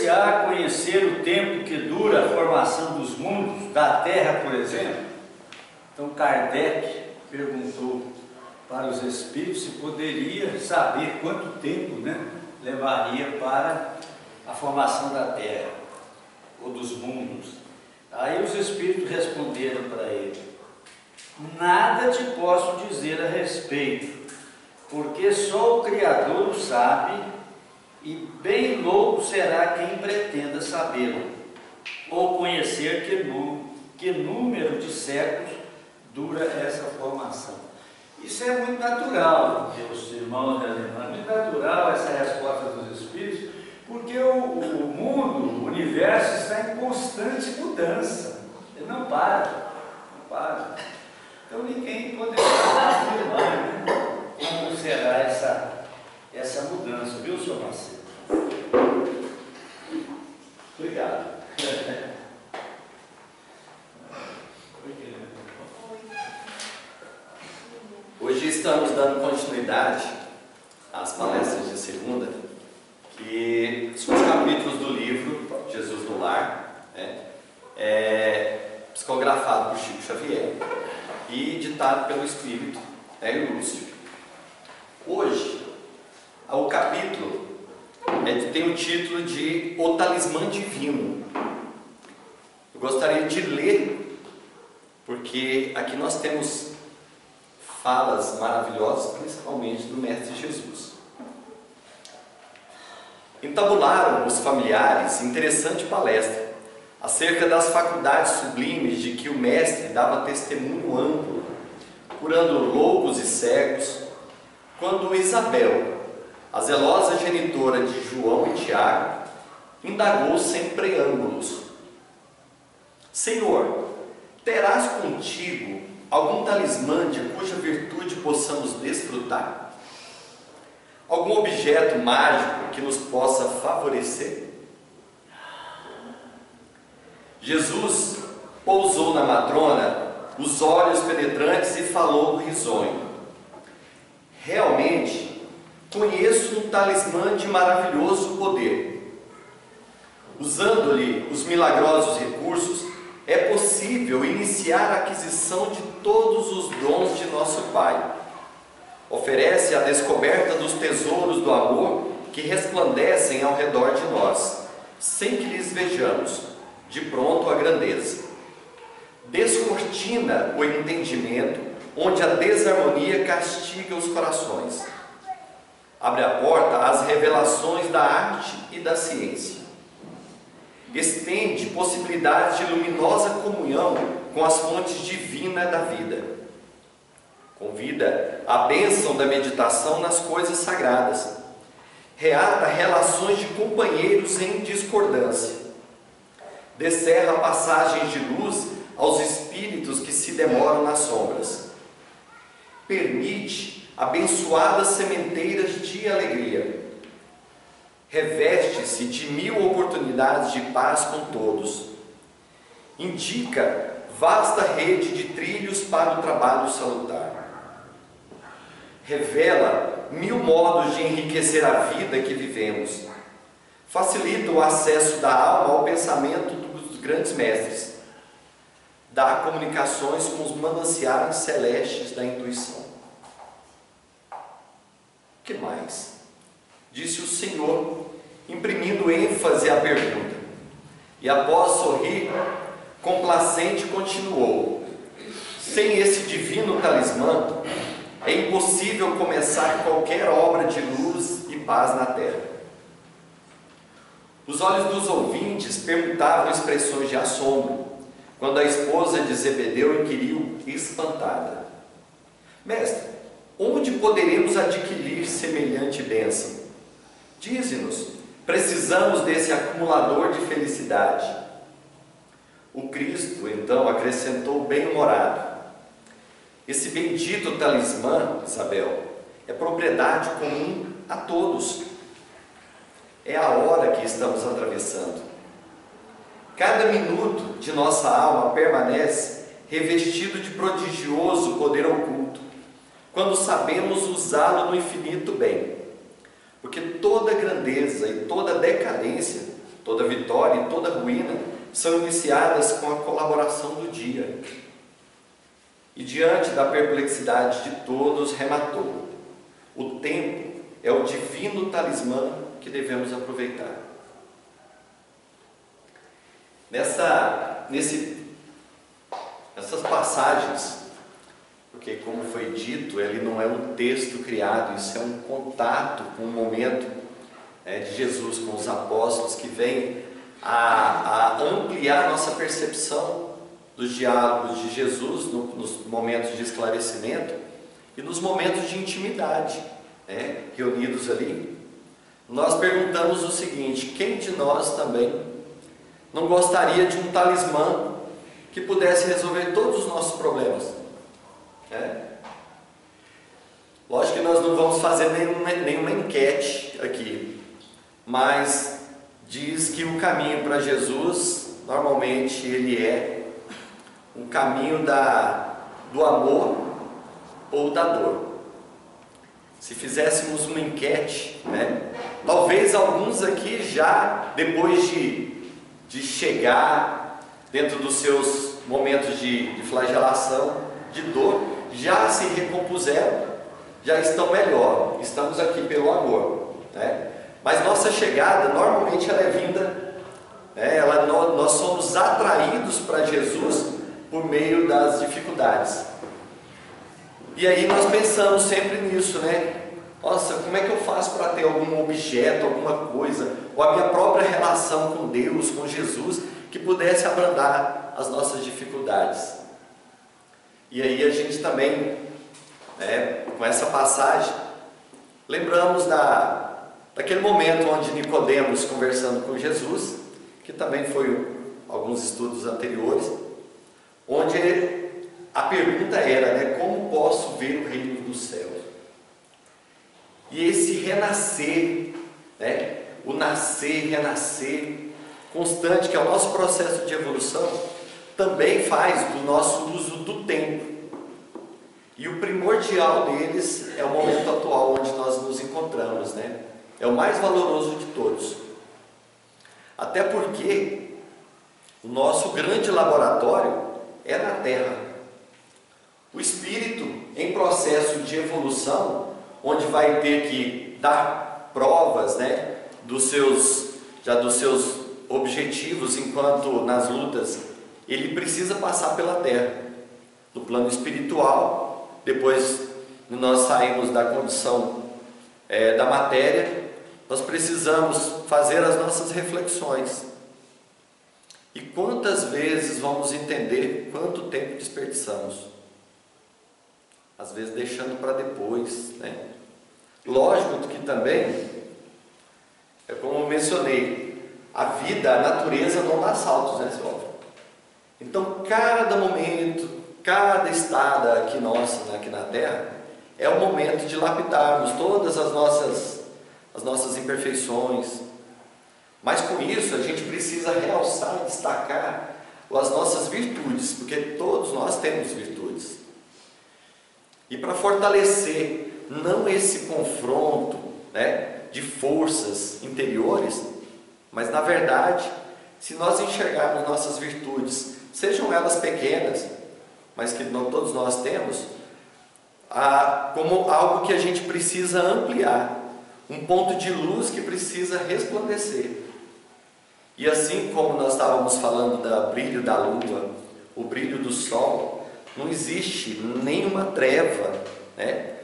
Poder-se-á conhecer o tempo que dura a formação dos mundos, da Terra, por exemplo? Então Kardec perguntou para os espíritos se poderia saber quanto tempo, né, levaria para a formação da Terra ou dos mundos. Aí os espíritos responderam para ele: nada te posso dizer a respeito, porque só o Criador o sabe, e bem louco será quem pretenda sabê-lo, ou conhecer que número de séculos dura essa formação. Isso é muito natural, meus irmãos e irmãs, muito natural essa resposta dos espíritos, porque o mundo, o universo está em constante mudança, ele não para, não para. Então ninguém poderá afirmar, né, como será essa mudança, viu, senhor Macedo? Obrigado. Hoje estamos dando continuidade às palestras de segunda, que são os capítulos do livro Jesus no Lar, né? Psicografado por Chico Xavier e ditado pelo Espírito Hélio Lúcio. Hoje, o capítulo tem o título de O Talismã Divino. Eu gostaria de ler, porque aqui nós temos falas maravilhosas, principalmente do Mestre Jesus. Entabularam os familiares interessante palestra acerca das faculdades sublimes de que o Mestre dava testemunho amplo, curando loucos e cegos, quando Isabel, a zelosa genitora de João e Tiago, indagou sem preâmbulos: Senhor, terás contigo algum talismã de cuja virtude possamos desfrutar? Algum objeto mágico que nos possa favorecer? Jesus pousou na matrona os olhos penetrantes e falou risonho: realmente conheço um talismã de maravilhoso poder. Usando-lhe os milagrosos recursos, é possível iniciar a aquisição de todos os dons de nosso Pai. Oferece a descoberta dos tesouros do amor que resplandecem ao redor de nós, sem que lhes vejamos de pronto a grandeza. Descortina o entendimento, onde a desarmonia castiga os corações. Abre a porta às revelações da arte e da ciência. Estende possibilidades de luminosa comunhão com as fontes divinas da vida. Convida a bênção da meditação nas coisas sagradas. Reata relações de companheiros em discordância. Descerra passagens de luz aos espíritos que se demoram nas sombras. Permite abençoadas sementeiras de alegria. Reveste-se de 1000 oportunidades de paz com todos. Indica vasta rede de trilhos para o trabalho salutar. Revela 1000 modos de enriquecer a vida que vivemos. Facilita o acesso da alma ao pensamento dos grandes mestres. Dá comunicações com os mananciais celestes da intuição. O que mais? Disse o Senhor, imprimindo ênfase à pergunta. E após sorrir, complacente continuou: sem esse divino talismã, é impossível começar qualquer obra de luz e paz na terra. Os olhos dos ouvintes perguntavam expressões de assombro, quando a esposa de Zebedeu inquiriu, espantada: Mestre, onde poderemos adquirir semelhante bênção? Dize-nos, precisamos desse acumulador de felicidade. O Cristo, então, acrescentou bem-humorado: esse bendito talismã, Isabel, é propriedade comum a todos. É a hora que estamos atravessando. Cada minuto de nossa alma permanece revestido de prodigioso poder oculto, quando sabemos usá-lo no infinito bem. Porque toda grandeza e toda decadência toda vitória e toda ruína são iniciadas com a colaboração do dia. E diante da perplexidade de todos, rematou: o tempo é o divino talismã que devemos aproveitar. Nessas passagens, porque como foi dito, ele não é um texto criado, isso é um contato com o momento de Jesus com os apóstolos, que vem a ampliar nossa percepção dos diálogos de Jesus nos momentos de esclarecimento e nos momentos de intimidade, reunidos ali. Nós perguntamos o seguinte: quem de nós também não gostaria de um talismã que pudesse resolver todos os nossos problemas? Lógico que nós não vamos fazer nenhuma enquete aqui, mas diz que o caminho para Jesus, normalmente, ele é um caminho do amor ou da dor. Se fizéssemos uma enquete, talvez alguns aqui já, depois de chegar dentro dos seus momentos de flagelação, de dor, já se recompuseram, já estão melhor. Estamos aqui pelo amor, mas nossa chegada, normalmente, ela é vinda, nós somos atraídos para Jesus por meio das dificuldades. E aí nós pensamos sempre nisso, Nossa, como é que eu faço para ter algum objeto, alguma coisa, ou a minha própria relação com Deus, com Jesus, que pudesse abrandar as nossas dificuldades? E aí a gente também, com essa passagem, lembramos daquele momento onde Nicodemos, conversando com Jesus, que também foi alguns estudos anteriores, onde a pergunta era, como posso ver o reino dos céus? E esse renascer, o nascer, renascer constante, que é o nosso processo de evolução, também faz do nosso uso do tempo. E o primordial deles é o momento atual onde nós nos encontramos, É o mais valoroso de todos. Até porque o nosso grande laboratório é na Terra. O espírito, em processo de evolução, onde vai ter que dar provas, dos seus objetivos enquanto nas lutas, ele precisa passar pela Terra. No plano espiritual, depois de nós sairmos da condição da matéria, nós precisamos fazer as nossas reflexões. E quantas vezes vamos entender quanto tempo desperdiçamos? Às vezes deixando para depois, Lógico que também, como eu mencionei, a vida, a natureza não dá saltos, Silvio? Então, cada momento, cada estada aqui nossa, aqui na Terra, é o momento de lapidarmos todas as nossas imperfeições. Mas com isso, a gente precisa realçar e destacar as nossas virtudes, porque todos nós temos virtudes. E para fortalecer não esse confronto de forças interiores, mas na verdade, se nós enxergarmos nossas virtudes, sejam elas pequenas, mas que todos nós temos, como algo que a gente precisa ampliar, um ponto de luz que precisa resplandecer. E assim como nós estávamos falando do brilho da lua, o brilho do sol, não existe nenhuma treva,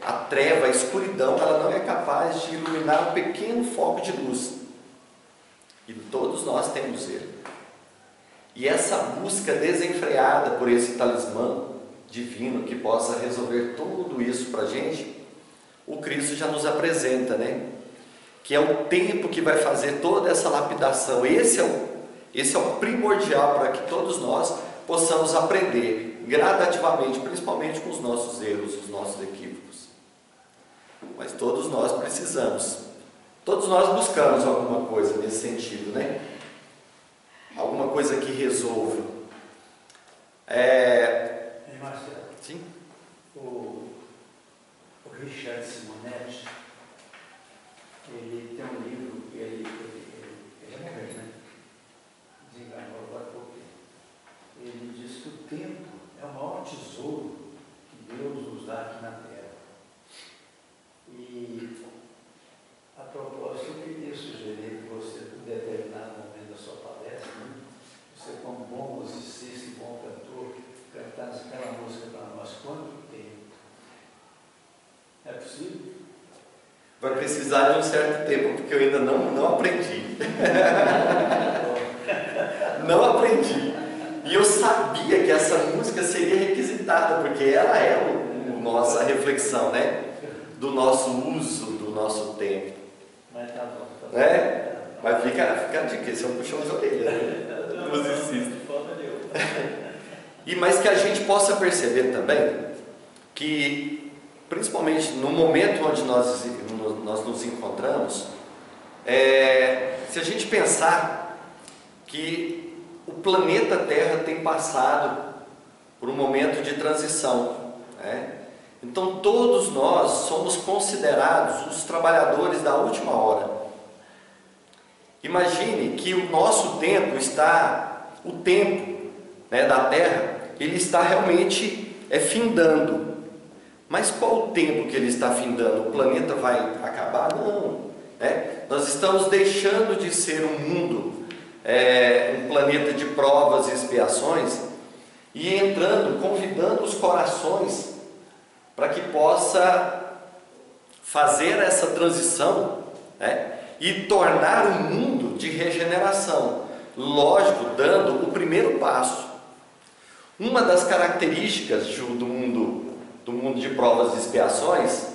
A treva, a escuridão, ela não é capaz de iluminar um pequeno foco de luz. E todos nós temos ele. E essa busca desenfreada por esse talismã divino que possa resolver tudo isso para a gente, o Cristo já nos apresenta, Que é o tempo que vai fazer toda essa lapidação. Esse é o primordial para que todos nós possamos aprender gradativamente, principalmente com os nossos erros, os nossos equívocos. Mas todos nós precisamos, todos nós buscamos alguma coisa nesse sentido, Alguma coisa que resolva. Marcelo? Sim? O Richard Simonetti, ele tem um livro, ele já morreu, precisar de um certo tempo, porque eu ainda não aprendi. Não aprendi. E eu sabia que essa música seria requisitada, porque ela é nossa reflexão, né? Do nosso uso, do nosso tempo. Mas tá bom. Né? Mas fica a dica, esse é um puxão de orelha, né? Musicista. Mas que a gente possa perceber também que, principalmente no momento onde nós nos encontramos, se a gente pensar que o planeta Terra tem passado por um momento de transição, né? Então todos nós somos considerados os trabalhadores da última hora. Imagine que o nosso tempo o tempo, né, da Terra, ele está realmente findando. Mas qual o tempo que ele está findando? O planeta vai acabar? Não. Né? Nós estamos deixando de ser um mundo, um planeta de provas e expiações, e entrando, convidando os corações para que possa fazer essa transição, né? E tornar o mundo de regeneração. Lógico, dando o primeiro passo. Uma das características do mundo de provas e expiações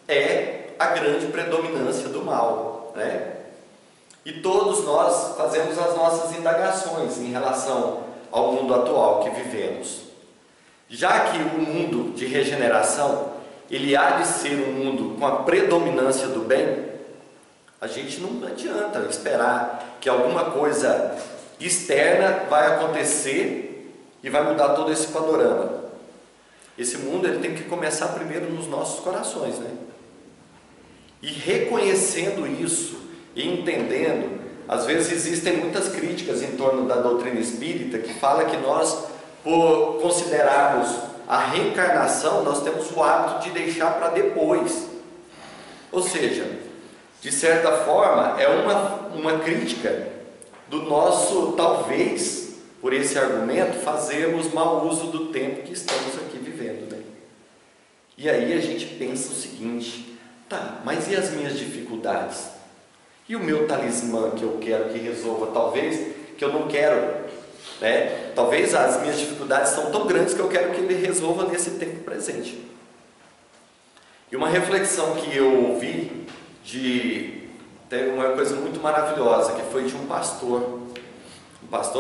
é a grande predominância do mal, né? E todos nós fazemos as nossas indagações em relação ao mundo atual que vivemos. Já que o mundo de regeneração, ele há de ser um mundo com a predominância do bem, a gente não adianta esperar que alguma coisa externa vai acontecer e vai mudar todo esse panorama. Esse mundo ele tem que começar primeiro nos nossos corações, né? E reconhecendo isso e entendendo, às vezes existem muitas críticas em torno da doutrina espírita que fala que nós, por considerarmos a reencarnação, nós temos o hábito de deixar para depois. Ou seja, de certa forma, é uma crítica do nosso, talvez, por esse argumento, fazermos mau uso do tempo que estamos aqui vivendo, né? E aí a gente pensa o seguinte: tá, mas e as minhas dificuldades? E o meu talismã que eu quero que resolva? Talvez que eu não quero, né? Talvez as minhas dificuldades são tão grandes que eu quero que ele resolva nesse tempo presente. E uma reflexão que eu ouvi teve uma coisa muito maravilhosa, que foi de um pastor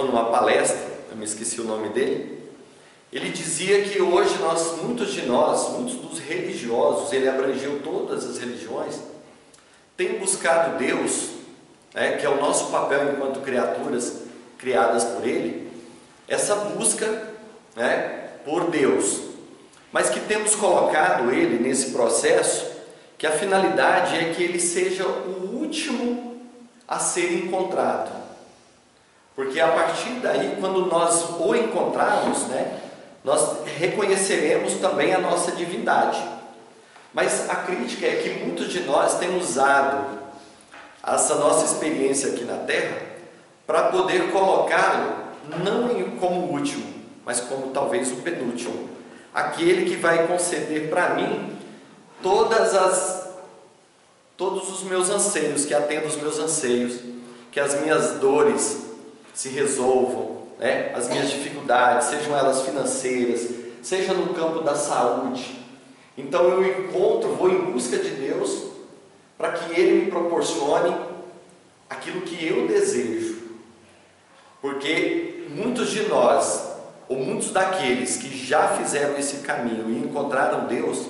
numa palestra, eu me esqueci o nome dele. Ele dizia que hoje muitos dos religiosos, ele abrangeu todas as religiões, têm buscado Deus, né, que é o nosso papel enquanto criaturas criadas por Ele, essa busca, né, por Deus, mas que temos colocado Ele nesse processo, que a finalidade é que Ele seja o último a ser encontrado, porque a partir daí, quando nós o encontrarmos, né, nós reconheceremos também a nossa divindade. Mas a crítica é que muitos de nós temos usado essa nossa experiência aqui na Terra para poder colocá-lo não como último, mas como talvez o penúltimo, aquele que vai conceder para mim todos os meus anseios, que atenda os meus anseios, que as minhas dores se resolvam, né? As minhas dificuldades, sejam elas financeiras, seja no campo da saúde. Então eu vou em busca de Deus para que Ele me proporcione aquilo que eu desejo. Porque muitos de nós, ou muitos daqueles que já fizeram esse caminho e encontraram Deus,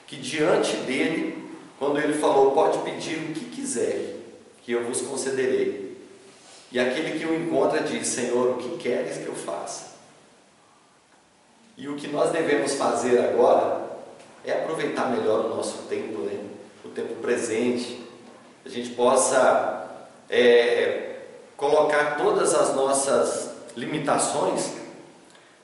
que diante dele, quando Ele falou, pode pedir o que quiser, que eu vos concederei. E aquele que o encontra diz, Senhor, o que queres que eu faça? E o que nós devemos fazer agora é aproveitar melhor o nosso tempo, né? O tempo presente, a gente possa colocar todas as nossas limitações,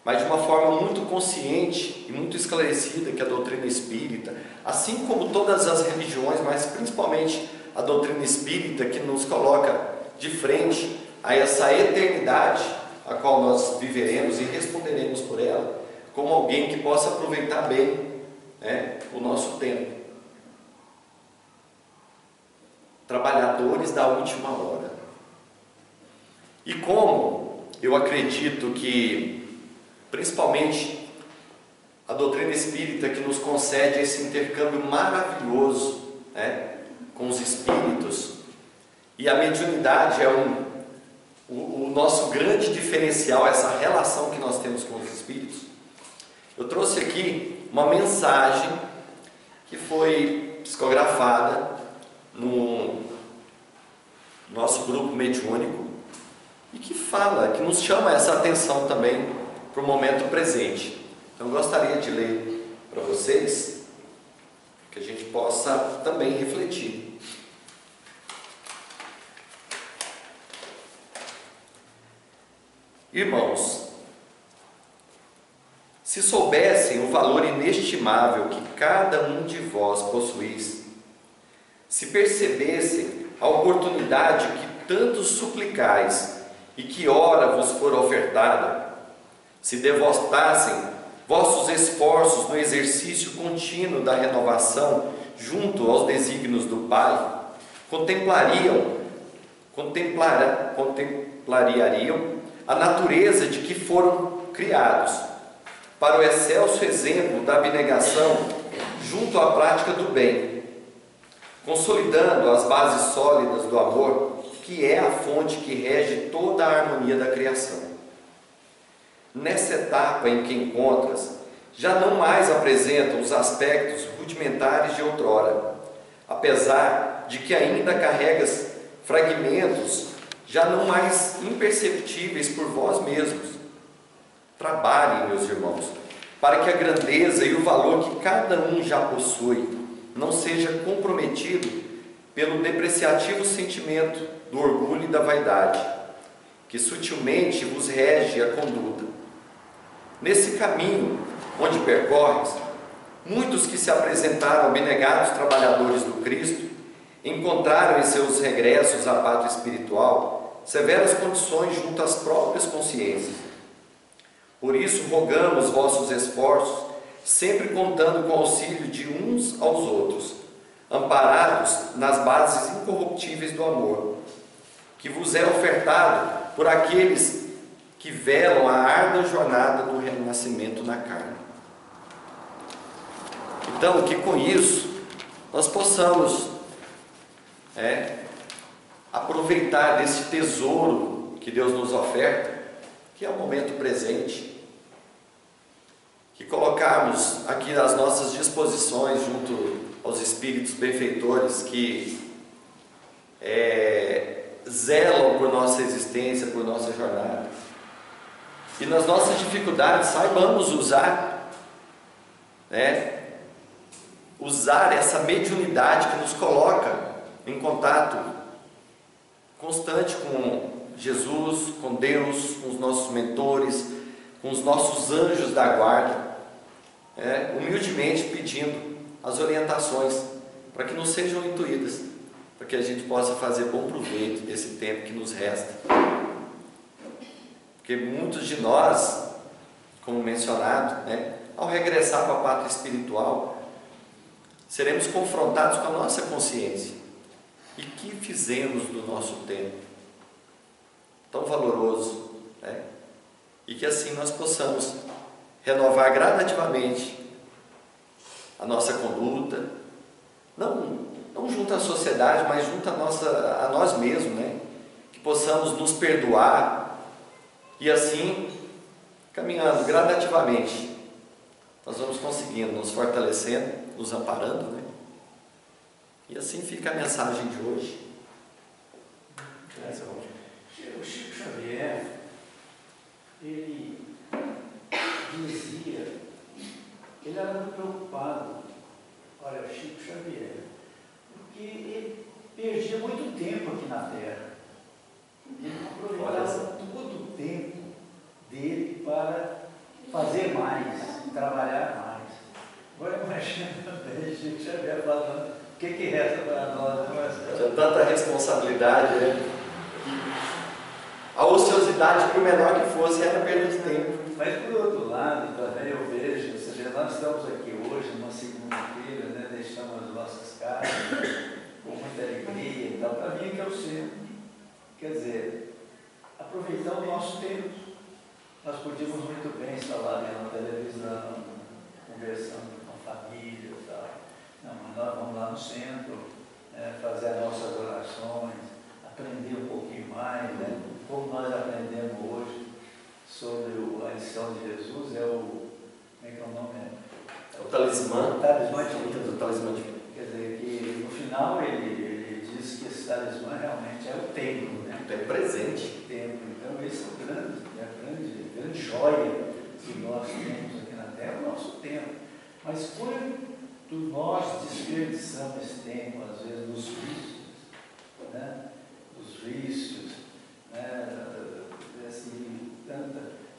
mas de uma forma muito consciente e muito esclarecida, que a doutrina espírita, assim como todas as religiões, mas principalmente a doutrina espírita, que nos coloca de frente a essa eternidade a qual nós viveremos e responderemos por ela, como alguém que possa aproveitar bem, né, o nosso tempo. trabalhadores da última hora. E como eu acredito que, principalmente, a doutrina espírita que nos concede esse intercâmbio maravilhoso, né, com os espíritos, e a mediunidade é o nosso grande diferencial, essa relação que nós temos com os espíritos. Eu trouxe aqui uma mensagem que foi psicografada no nosso grupo mediúnico e que fala, que nos chama essa atenção também para o momento presente. Então eu gostaria de ler para vocês, que a gente possa também refletir. Irmãos, se soubessem o valor inestimável que cada um de vós possuís, se percebessem a oportunidade que tanto suplicais e que ora vos for ofertada, se devotassem vossos esforços no exercício contínuo da renovação junto aos desígnios do Pai, contemplariam a natureza de que foram criados, para o excelso exemplo da abnegação junto à prática do bem, consolidando as bases sólidas do amor, que é a fonte que rege toda a harmonia da criação. Nessa etapa em que encontras, já não mais apresentam os aspectos rudimentares de outrora, apesar de que ainda carregas fragmentos já não mais imperceptíveis por vós mesmos. Trabalhem, meus irmãos, para que a grandeza e o valor que cada um já possui não seja comprometido pelo depreciativo sentimento do orgulho e da vaidade, que sutilmente vos rege a conduta. Nesse caminho onde percorres, muitos que se apresentaram abnegados trabalhadores do Cristo encontraram em seus regressos à pátria espiritual severas condições junto às próprias consciências. Por isso rogamos vossos esforços, sempre contando com o auxílio de uns aos outros, amparados nas bases incorruptíveis do amor, que vos é ofertado por aqueles que velam a árdua jornada do renascimento na carne. Então, que com isso nós possamos aproveitar desse tesouro que Deus nos oferta, que é o momento presente, que colocarmos aqui as nossas disposições junto aos espíritos benfeitores que zelam por nossa existência, por nossa jornada, e nas nossas dificuldades saibamos usar essa mediunidade que nos coloca em contato constante com Jesus, com Deus, com os nossos mentores, com os nossos anjos da guarda, humildemente pedindo as orientações para que nos sejam intuídas, para que a gente possa fazer bom proveito desse tempo que nos resta. Porque muitos de nós, como mencionado, ao regressar para a pátria espiritual, seremos confrontados com a nossa consciência. E que fizemos do nosso tempo tão valoroso, e que assim nós possamos renovar gradativamente a nossa conduta, não junto à sociedade, mas junto a nós mesmos, que possamos nos perdoar e assim, caminhando gradativamente, nós vamos conseguindo, nos fortalecendo, nos amparando, E assim fica a mensagem de hoje. O Chico Xavier, ele dizia, ele era muito preocupado, olha, o Chico Xavier, porque ele perdia muito tempo aqui na Terra. Ele aproveitava todo o tempo dele para fazer mais, trabalhar mais. Agora imagina também Chico Xavier falando, o que resta para nós? Tinha tanta responsabilidade, A ociosidade, por menor que fosse, era perda de tempo. Mas por outro lado, também eu vejo, ou seja, nós estamos aqui hoje, numa segunda-feira, deixamos as nossas casas, com muita alegria e tal, para mim é que é o centro. Quer dizer, aproveitar o nosso tempo. Nós podíamos muito bem estar lá vendo televisão, conversando com a família e tal. Não, mas nós vamos lá no centro, fazer as nossas orações, aprender um pouquinho mais, né? Como nós aprendemos hoje sobre a lição de Jesus, como é que é o nome? É o talismã. O talismã de vida. O talismã de vida. Quer dizer, que no final ele diz que esse talismã realmente é o templo, né? É presente. O templo. Então, esse é a grande joia que nós temos aqui na Terra, o nosso tempo. Mas quando nós desperdiçamos esse tempo, às vezes, nos vícios, né? Os vícios, né? Assim,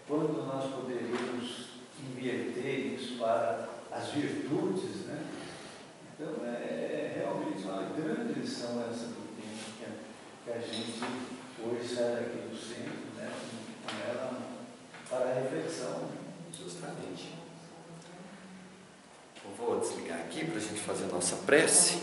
quando nós poderíamos inverter isso para as virtudes, né? Então, realmente uma grande lição essa do tempo que a gente hoje sai daqui do centro, né? Com ela para a reflexão. Justamente. Eu vou desligar aqui para a gente fazer a nossa prece.